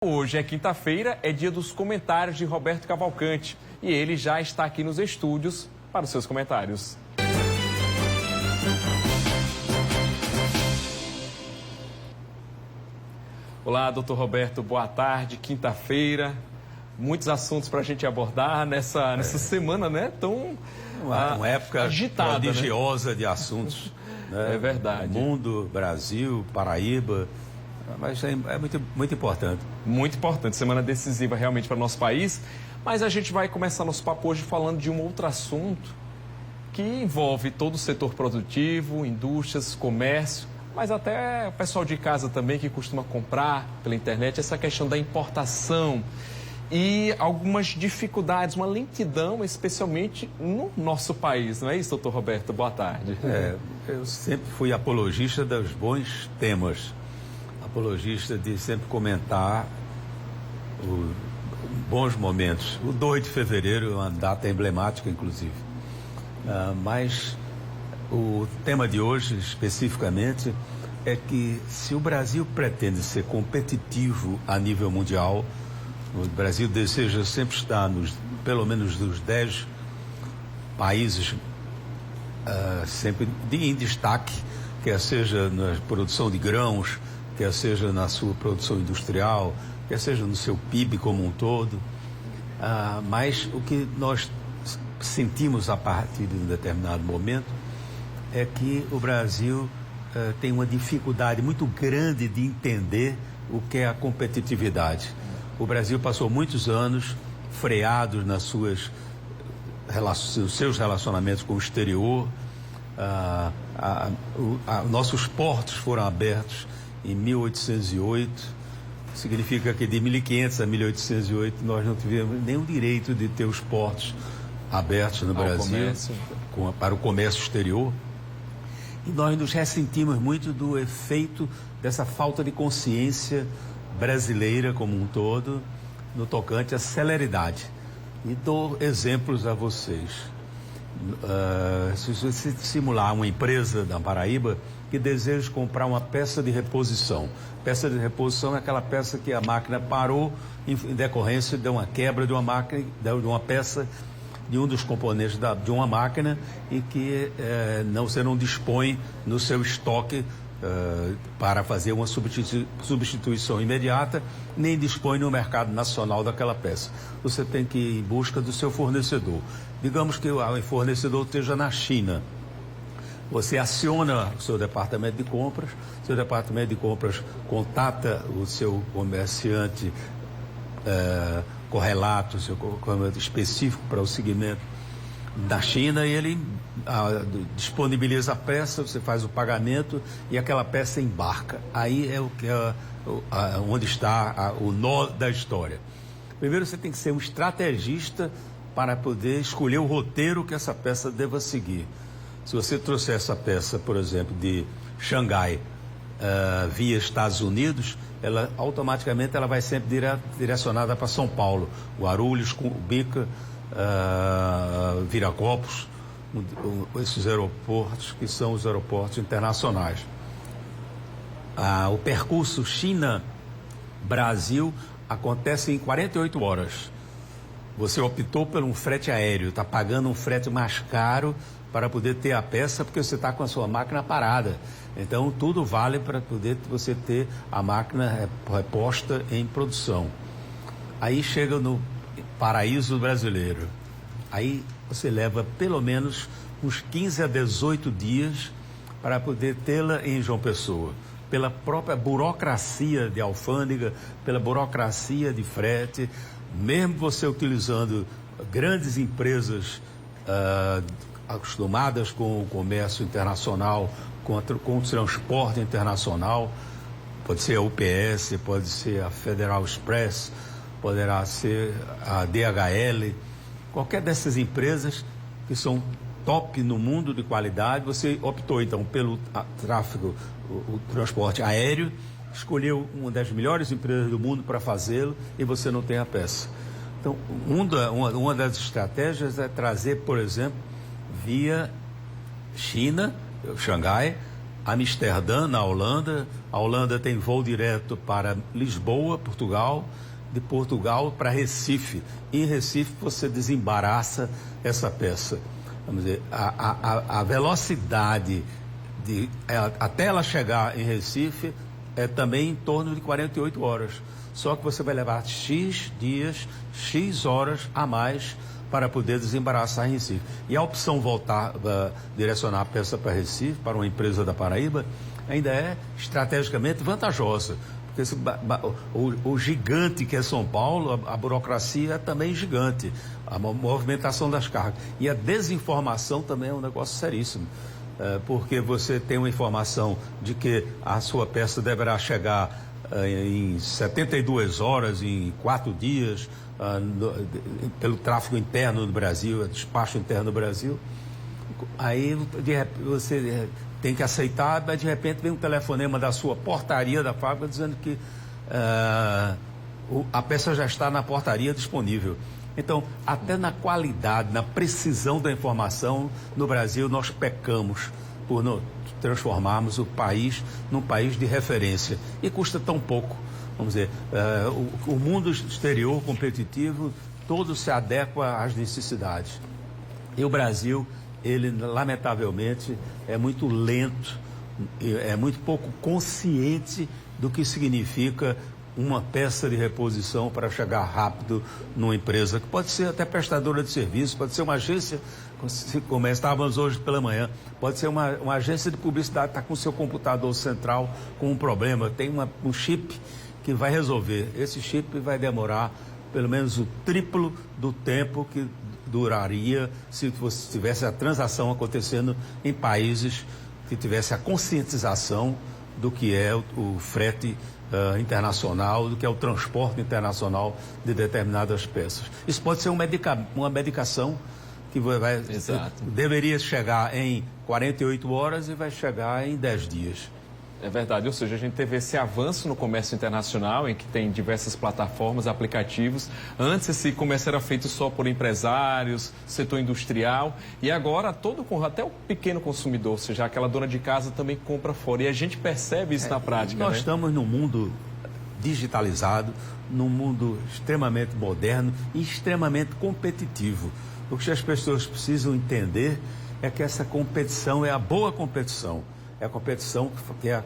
Hoje é quinta-feira, é dia dos comentários de Roberto Cavalcante e ele já está aqui nos estúdios para os seus comentários. Olá, doutor Roberto, boa tarde, quinta-feira, muitos assuntos para a gente abordar nessa semana, né, tão uma época agitada, prodigiosa, né? De assuntos. Né? É verdade. Mundo, Brasil, Paraíba. Mas é muito importante. Muito importante, semana decisiva realmente para o nosso país. Mas a gente vai começar nosso papo hoje falando de um outro assunto que envolve todo o setor produtivo, indústrias, comércio, mas até o pessoal de casa também que costuma comprar pela internet, essa questão da importação e algumas dificuldades, uma lentidão, especialmente no nosso país. Não é isso, doutor Roberto? Boa tarde. Eu sempre fui apologista dos bons temas. Apologista de sempre comentar bons momentos. O 2 de fevereiro é uma data emblemática, inclusive. Mas o tema de hoje, especificamente, é que se o Brasil pretende ser competitivo a nível mundial, o Brasil deseja sempre estar pelo menos nos 10 países sempre em destaque, quer seja na produção de grãos, quer seja na sua produção industrial, quer seja no seu PIB como um todo. Mas o que nós sentimos a partir de um determinado momento é que o Brasil tem uma dificuldade muito grande de entender o que é a competitividade. O Brasil passou muitos anos freado nos seus relacionamentos com o exterior. Nossos portos foram abertos em 1808, significa que de 1500 a 1808 nós não tivemos nem o direito de ter os portos abertos no Brasil para o comércio exterior. E nós nos ressentimos muito do efeito dessa falta de consciência brasileira como um todo no tocante à celeridade. E dou exemplos a vocês. Se você simular uma empresa da Paraíba que deseja comprar uma peça de reposição. Peça de reposição é aquela peça que a máquina parou em decorrência de uma quebra de uma máquina, de uma peça, de um dos componentes de uma máquina e que você não dispõe no seu estoque para fazer uma substituição imediata, nem dispõe no mercado nacional daquela peça. Você tem que ir em busca do seu fornecedor. Digamos que o fornecedor esteja na China. Você aciona o seu departamento de compras contata o seu comerciante correlato, o seu comerciante específico para o segmento da China e ele disponibiliza a peça, você faz o pagamento e aquela peça embarca. Aí é onde está o nó da história. Primeiro você tem que ser um estrategista para poder escolher o roteiro que essa peça deva seguir. Se você trouxer essa peça, por exemplo, de Xangai via Estados Unidos, ela automaticamente vai sempre direcionada para São Paulo, Guarulhos, Cumbica, Viracopos, esses aeroportos que são os aeroportos internacionais. O percurso China-Brasil acontece em 48 horas. Você optou por um frete aéreo, está pagando um frete mais caro para poder ter a peça, porque você está com a sua máquina parada. Então, tudo vale para poder você ter a máquina reposta em produção. Aí chega no paraíso brasileiro. Aí você leva pelo menos uns 15 a 18 dias para poder tê-la em João Pessoa. Pela própria burocracia de alfândega, pela burocracia de frete, mesmo você utilizando grandes empresas acostumadas com o comércio internacional, com o transporte internacional, pode ser a UPS, pode ser a Federal Express, poderá ser a DHL, qualquer dessas empresas que são top no mundo de qualidade, você optou então pelo tráfego, o transporte aéreo, escolheu uma das melhores empresas do mundo para fazê-lo e você não tem a peça. Então, uma das estratégias é trazer, por exemplo, via China, Xangai, Amsterdã, na Holanda, A Holanda tem voo direto para Lisboa, Portugal, de Portugal para Recife. Em Recife você desembaraça essa peça. Vamos dizer, a velocidade até ela chegar em Recife é também em torno de 48 horas. Só que você vai levar X dias, X horas a mais para poder desembaraçar em Recife. E a opção voltar, direcionar a peça para Recife, para uma empresa da Paraíba, ainda é estrategicamente vantajosa. Porque o gigante que é São Paulo, a burocracia é também gigante. A movimentação das cargas. E a desinformação também é um negócio seríssimo. Porque você tem uma informação de que a sua peça deverá chegar em 72 horas, em 4 dias, pelo tráfego interno no Brasil, despacho interno no Brasil. Aí você tem que aceitar, mas de repente vem um telefonema da sua portaria da fábrica dizendo que a peça já está na portaria disponível. Então, até na qualidade, na precisão da informação, no Brasil nós pecamos por transformarmos o país num país de referência. E custa tão pouco. Vamos dizer, o mundo exterior competitivo, todo se adequa às necessidades. E o Brasil, ele lamentavelmente é muito lento, é muito pouco consciente do que significa uma peça de reposição para chegar rápido numa empresa, que pode ser até prestadora de serviço, pode ser uma agência, como estávamos hoje pela manhã, pode ser uma agência de publicidade que está com o seu computador central com um problema, tem um chip que vai resolver. Esse chip vai demorar pelo menos o triplo do tempo que duraria se você tivesse a transação acontecendo em países que tivesse a conscientização do que é o frete internacional, do que é o transporte internacional de determinadas peças. Isso pode ser uma medicação que deveria chegar em 48 horas e vai chegar em 10 dias. É verdade, ou seja, a gente teve esse avanço no comércio internacional, em que tem diversas plataformas, aplicativos. Antes esse comércio era feito só por empresários, setor industrial, e agora até o pequeno consumidor, ou seja, aquela dona de casa também compra fora. E a gente percebe isso na prática. Nós estamos num mundo digitalizado, num mundo extremamente moderno e extremamente competitivo. O que as pessoas precisam entender é que essa competição é a boa competição. É a competição que é a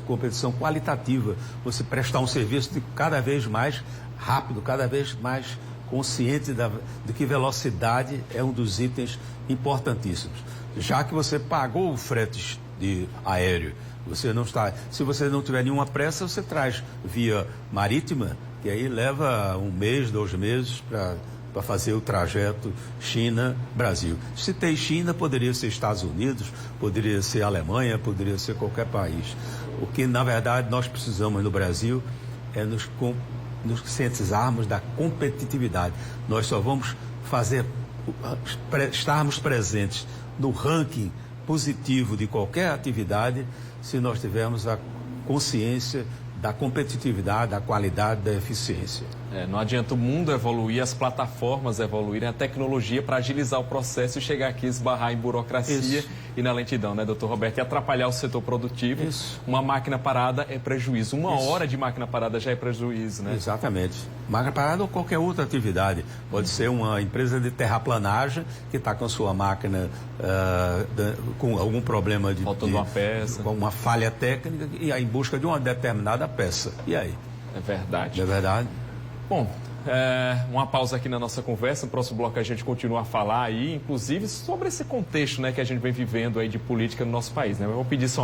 competição qualitativa. Você prestar um serviço de cada vez mais rápido, cada vez mais consciente de que velocidade é um dos itens importantíssimos. Já que você pagou o frete aéreo, se você não tiver nenhuma pressa, você traz via marítima, que aí leva 1 mês, 2 meses para fazer o trajeto China-Brasil. Se tem China, poderia ser Estados Unidos, poderia ser Alemanha, poderia ser qualquer país. O que, na verdade, nós precisamos no Brasil é nos conscientizarmos da competitividade. Nós só vamos estarmos presentes no ranking positivo de qualquer atividade se nós tivermos a consciência da competitividade, da qualidade, da eficiência. Não adianta o mundo evoluir, as plataformas evoluírem, a tecnologia para agilizar o processo e chegar aqui e esbarrar em burocracia e na lentidão, né, doutor Roberto? E atrapalhar o setor produtivo. Isso. Uma máquina parada é prejuízo. Uma hora de máquina parada já é prejuízo, né? Exatamente. Máquina parada ou qualquer outra atividade. Pode ser uma empresa de terraplanagem que está com a sua máquina com algum problema faltando uma peça, com uma falha técnica e aí em busca de uma determinada peça. E aí? É verdade. Não é verdade? Bom, uma pausa aqui na nossa conversa. No próximo bloco a gente continua a falar aí, inclusive, sobre esse contexto, né, que a gente vem vivendo aí de política no nosso país, né? Eu vou pedir só